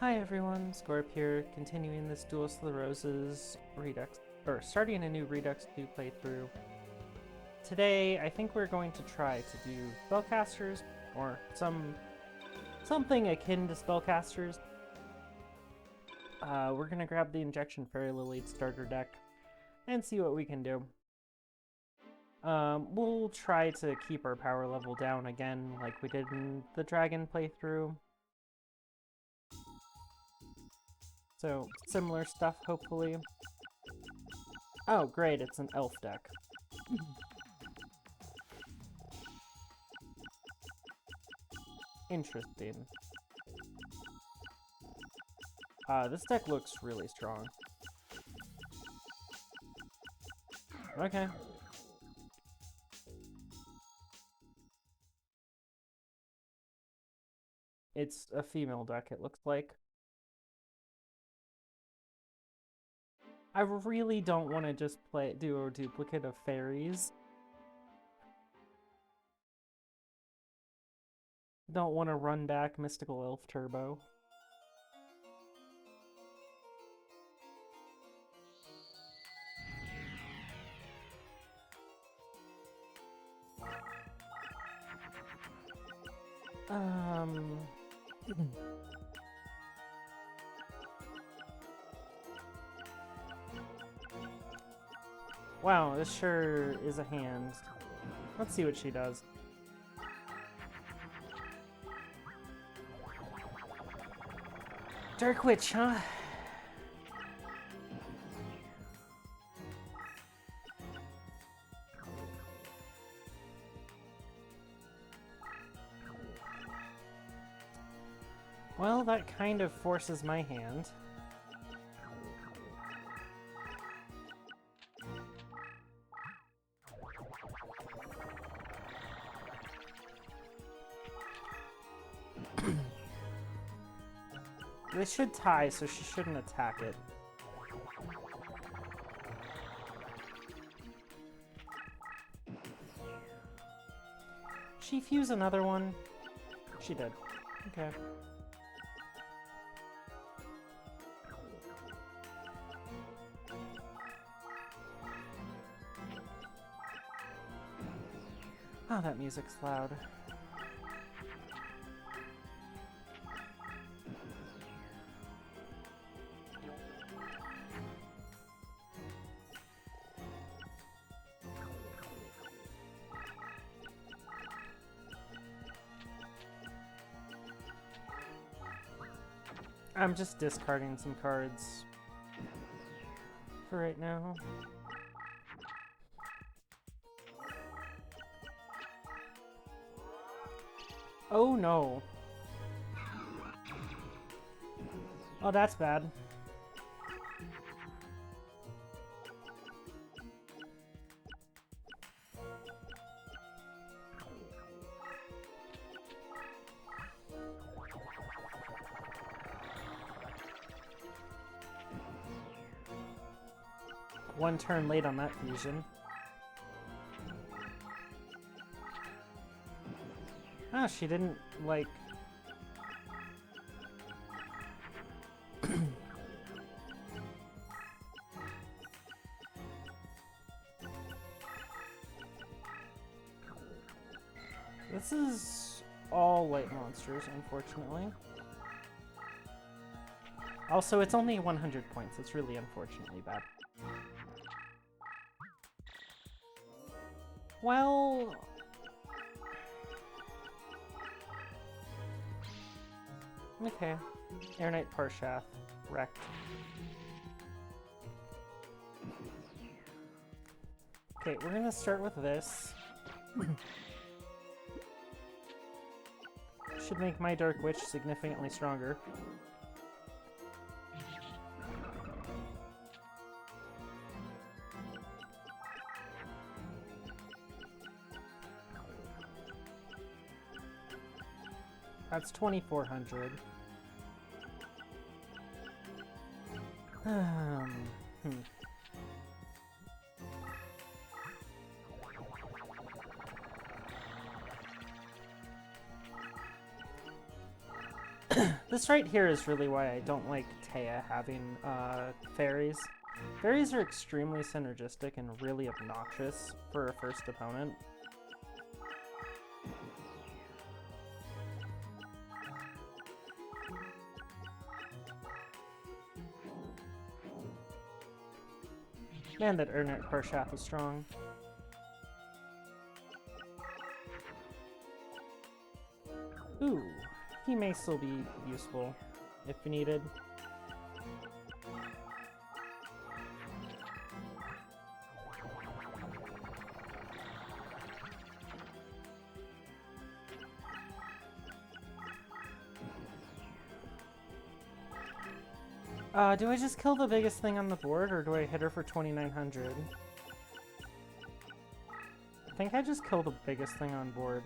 Hi everyone, Scorp here, continuing this Duelist of the Roses Redux, or starting a new Redux 2 playthrough. Today, I think we're going to try to do Spellcasters, or something akin to Spellcasters. We're gonna grab the Injection Fairy Lily starter deck and see what we can do. We'll try to keep our power level down again like we did in the Dragon playthrough. So, similar stuff, hopefully. Oh, great, it's an elf deck. Interesting. This deck looks really strong. Okay. It's a female deck, it looks like. I really don't want to just do a duplicate of fairies. Don't want to run back Mystical Elf Turbo. Wow, this sure is a hand. Let's see what she does. Dark Witch, huh? Well, that kind of forces my hand. They should tie, so she shouldn't attack it. She fuse another one? She did. Okay. Oh, that music's loud. I'm just discarding some cards for right now. Oh no. Oh, that's bad. One turn late on that fusion. Ah, she didn't, like... This is all white monsters, unfortunately. Also, it's only 100 points. It's really unfortunately bad. Well... Okay. Air Knight Parshath. Wrecked. Okay, we're gonna start with this. Should make my Dark Witch significantly stronger. That's 2,400. This right here is really why I don't like Taya having fairies. Fairies are extremely synergistic and really obnoxious for a first opponent. Man, that Ernest Parshath is strong. Ooh, he may still be useful if needed. Do I just kill the biggest thing on the board, or do I hit her for 2,900? I think I just kill the biggest thing on board.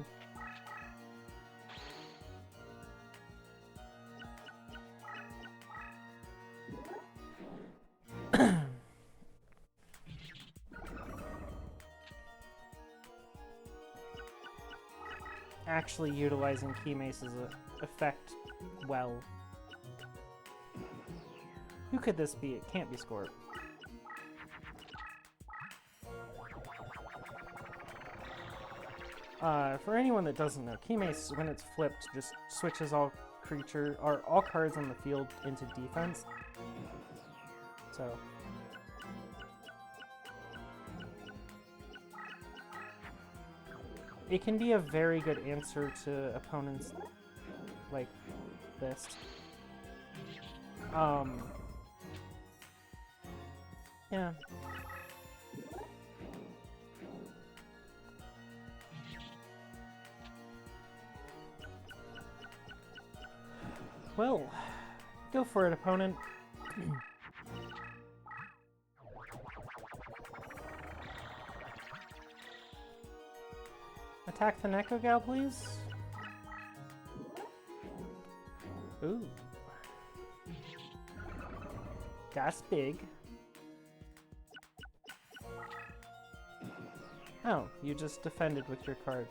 Actually utilizing Keymace's effect well. Who could this be? It can't be Scorp. For anyone that doesn't know, Keymace, when it's flipped, just switches all all cards on the field into defense. So it can be a very good answer to opponents like this. Yeah. Well, go for it, opponent. Attack the Neko Gal, please. Ooh. That's big. Oh, you just defended with your card.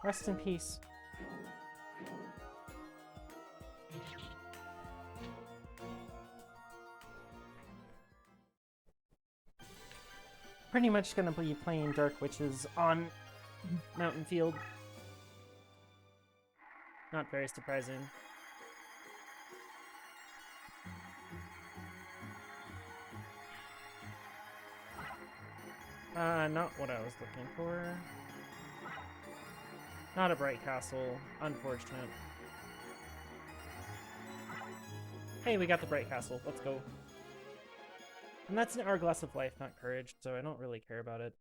Rest in peace. Pretty much gonna be playing Dark Witches on Mountain Field. Not very surprising. Not what I was looking for. Not a Bright Castle. Unfortunate. Hey, we got the Bright Castle. Let's go. And that's an Hourglass of Life, not Courage, so I don't really care about it.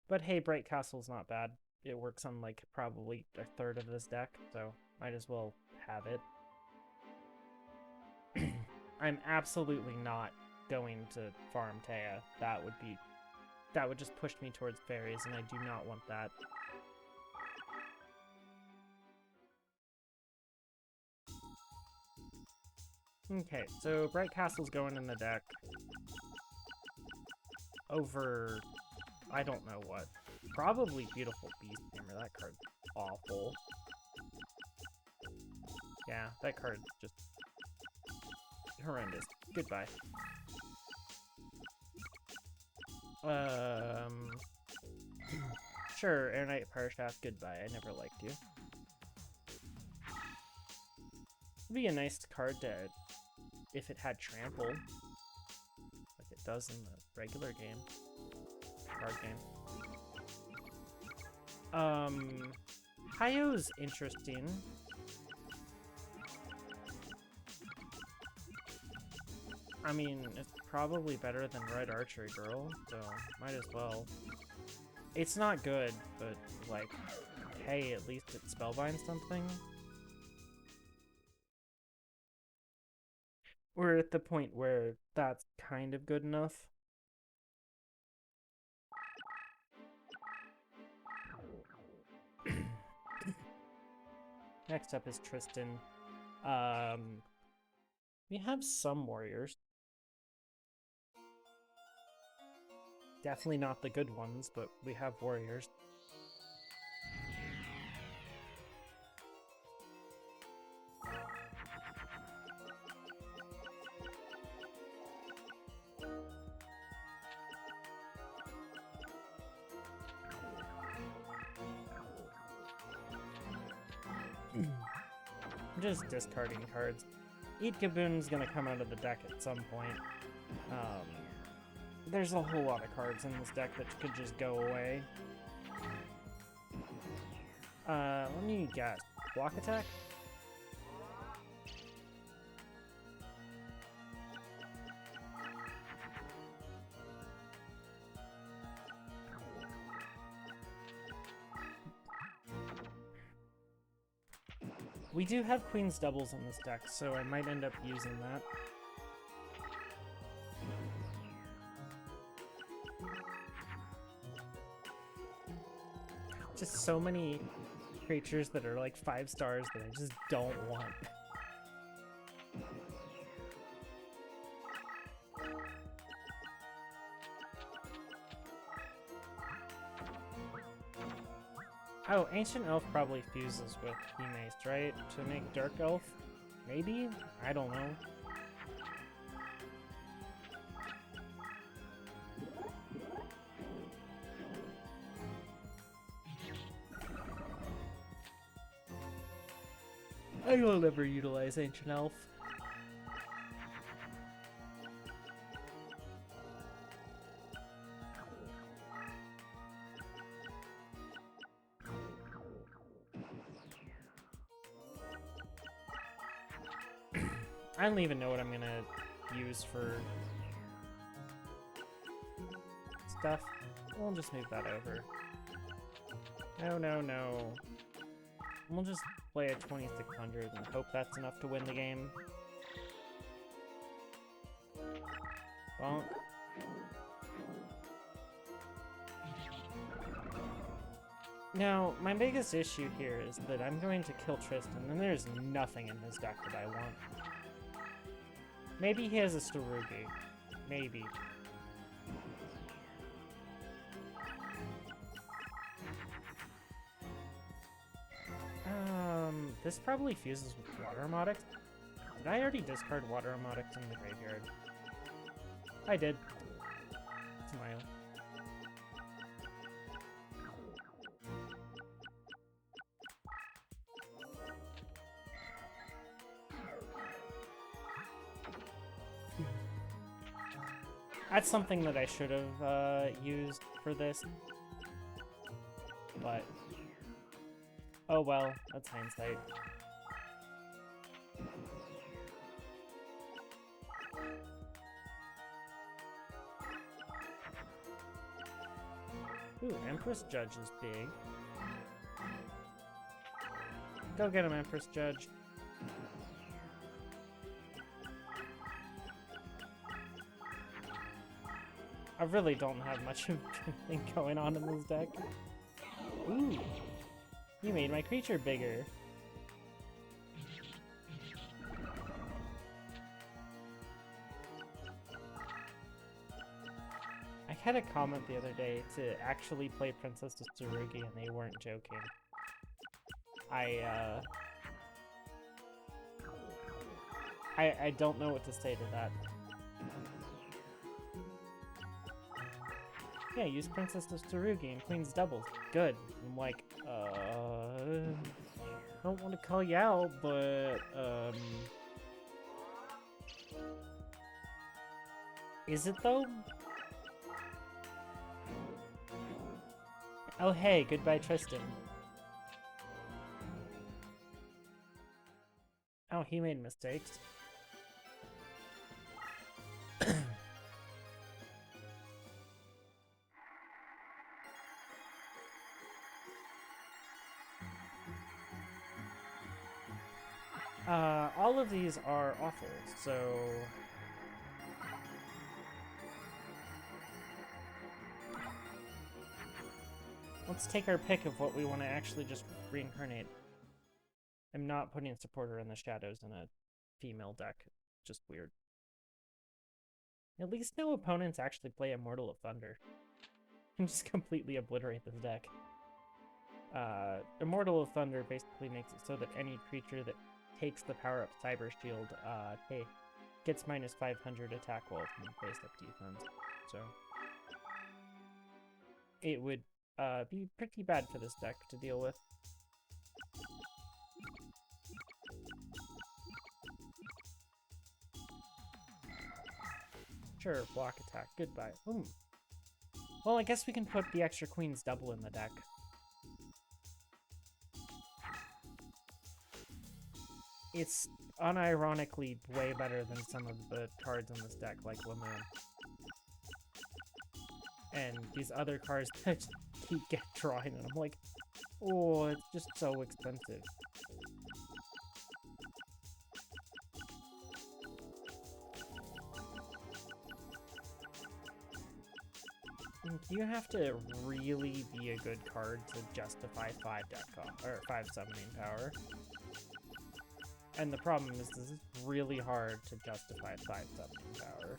But hey, Bright Castle's not bad. It works on, like, probably a third of this deck, so might as well have it. I'm absolutely not going to farm Taya. That would just push me towards fairies, and I do not want that. Okay, so Bright Castle's going in the deck. Over, I don't know what. Probably Beautiful Beast Hammer. That card's awful. Yeah, that card's just horrendous. Goodbye. Sure, Air Knight Parshath, goodbye. I never liked you. It'd be a nice card to, if it had Trample, like it does in the regular game. Card game. Hayo's interesting. I mean, it's probably better than Red Archery Girl, so might as well. It's not good, but, like, hey, at least it spellbinds something. We're at the point where that's kind of good enough. Next up is Tristan. We have some warriors. Definitely not the good ones, but we have warriors. Just discarding cards. Eat Kaboom's gonna come out of the deck at some point. There's a whole lot of cards in this deck that could just go away. Let me guess. Block attack? We do have Queen's Doubles in this deck, so I might end up using that. Just so many creatures that are like 5 stars that I just don't want. Oh, Ancient Elf probably fuses with Mace, right? To make Dark Elf? Maybe? I don't know. I will never utilize Ancient Elf. I don't even know what I'm gonna use for stuff. We'll just move that over. No, no, no. We'll just play a 2600 and hope that's enough to win the game. Well, now, my biggest issue here is that I'm going to kill Tristan, and there's nothing in his deck that I want. Maybe he has a Starugi. Maybe. This probably fuses with Water Emotics. Did I already discard Water Emotics in the graveyard? I did. Smile. That's something that I should have used for this. But oh well, that's hindsight. Ooh, Empress Judge is big. Go get him, Empress Judge. I really don't have much of anything going on in this deck. Ooh. You made my creature bigger. I had a comment the other day to actually play Princess to Tsurugi, and they weren't joking. I don't know what to say to that. Yeah, use Princess to Tsurugi and Queen's Doubles. Good. I'm like, I don't want to call you out, but, is it though? Oh hey, goodbye Tristan. Oh, he made mistakes. All of these are awful, so let's take our pick of what we want to actually just reincarnate. I'm not putting a supporter in the shadows in a female deck. Just weird. At least no opponents actually play Immortal of Thunder. And just completely obliterate this deck. Immortal of Thunder basically makes it so that any creature that takes the power-up Cyber Shield gets -500 attack roll from face-up defense. So it would be pretty bad for this deck to deal with. Sure, block attack. Goodbye. Ooh. Well, I guess we can put the extra queens double in the deck. It's unironically way better than some of the cards in this deck, like Lamoon. And these other cards that keep drawing, and I'm like, oh, it's just so expensive. You have to really be a good card to justify 5 deck cost, or 5 summoning power. And the problem is this is really hard to justify 5 summoning power.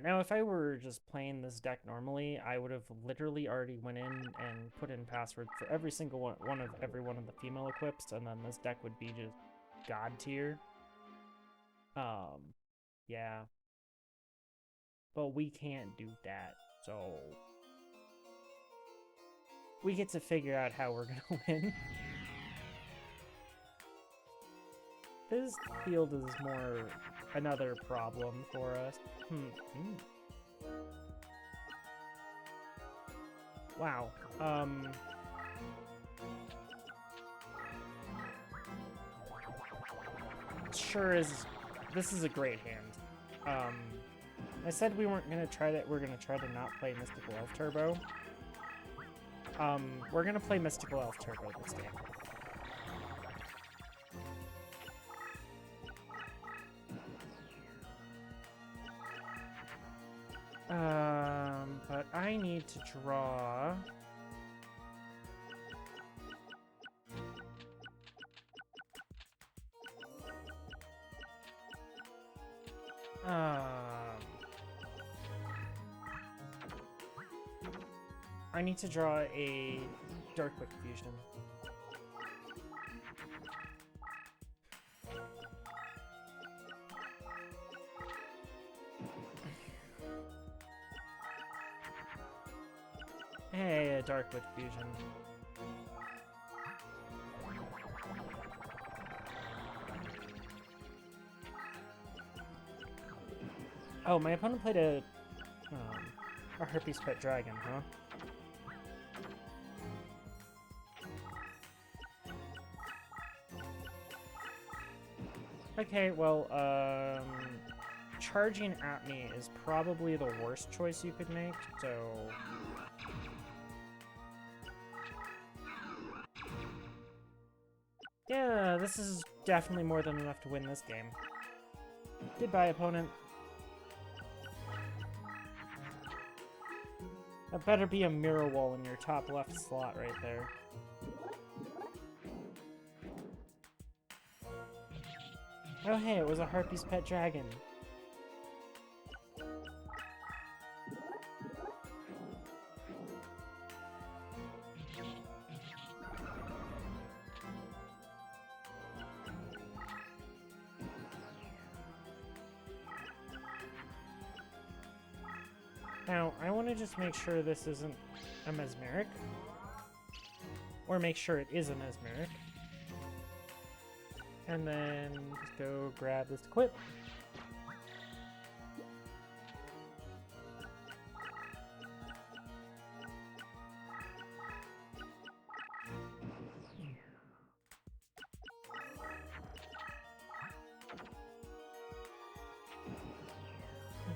Now, if I were just playing this deck normally, I would have literally already went in and put in passwords for every single one of the female equips, and then this deck would be just god tier. Yeah. But we can't do that, so we get to figure out how we're gonna win. This field is more another problem for us. Wow. Sure is. This is a great hand. I said we weren't gonna try that. We're gonna try to not play Mystical Elf Turbo. We're gonna play Mystical Elf Turbo this game. But I need to draw. I need to draw a Darkwick Fusion. Hey, a Darkwood Fusion. Oh, my opponent played a Herpes Pet Dragon, huh? Okay, well, charging at me is probably the worst choice you could make, so... Yeah, this is definitely more than enough to win this game. Goodbye, opponent. That better be a mirror wall in your top left slot right there. Oh hey, it was a Harpy's Pet Dragon. Now, I want to just make sure this isn't a Mesmeric. Or make sure it is a Mesmeric. And then just go grab this equip.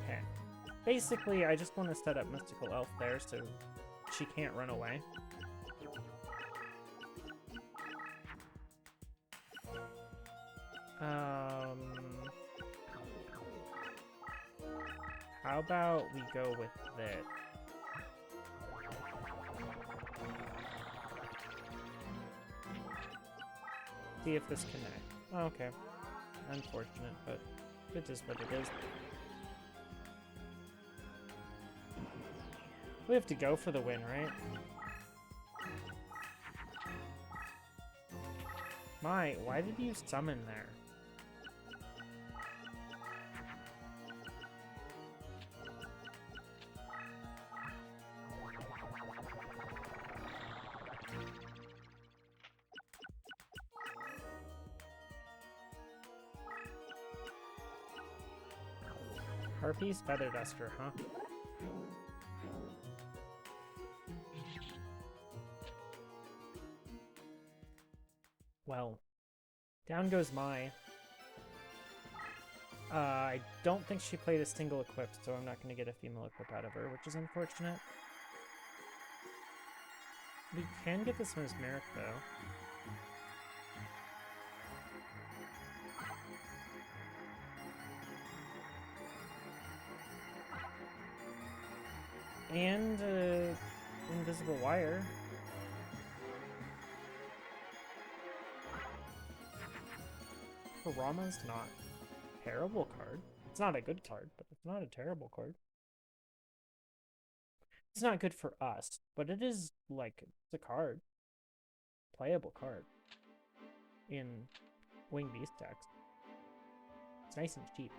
Okay. Basically, I just want to set up Mystical Elf there so she can't run away. How about we go with this? See if this connects. Oh, okay. Unfortunate, but it is what it is. We have to go for the win, right? Why did you summon there? Harpy's Feather Duster, huh? Well, down goes Mai. I don't think she played a single equip, so I'm not going to get a female equip out of her, which is unfortunate. We can get this Mesmeric, though. And Invisible Wire. Rama's not a terrible card. It's not a good card, but it's not a terrible card. It's not good for us, but it is, like, it's a card. Playable card. In Wing Beast decks. It's nice and cheap.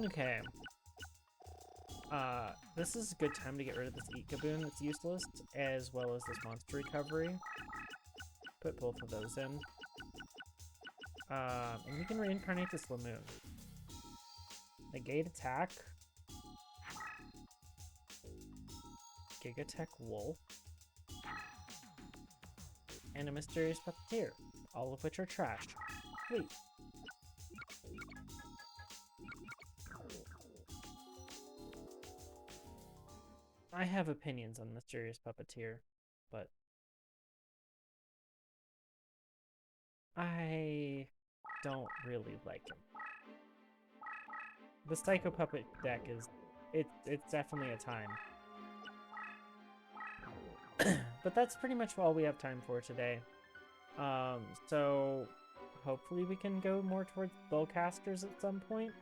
Okay. This is a good time to get rid of this Ikaboon that's useless, as well as this Monster Recovery. Put both of those in. And we can reincarnate this Lamoon. Negate attack. Gigatech Wolf. And a Mysterious Puppeteer, all of which are trash. Sweet. I have opinions on Mysterious Puppeteer, but I don't really like him. The Psycho Puppet deck is, it's definitely a time. But that's pretty much all we have time for today. So hopefully we can go more towards Spellcasters at some point.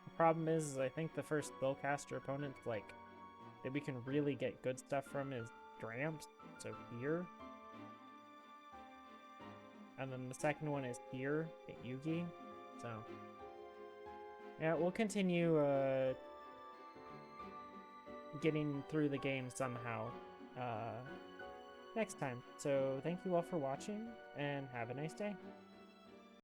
The problem is I think the first Spellcaster opponent, like, that we can really get good stuff from is Dramps, so here. And then the second one is here at Yugi, so yeah, we'll continue getting through the game somehow next time. So thank you all for watching, and have a nice day.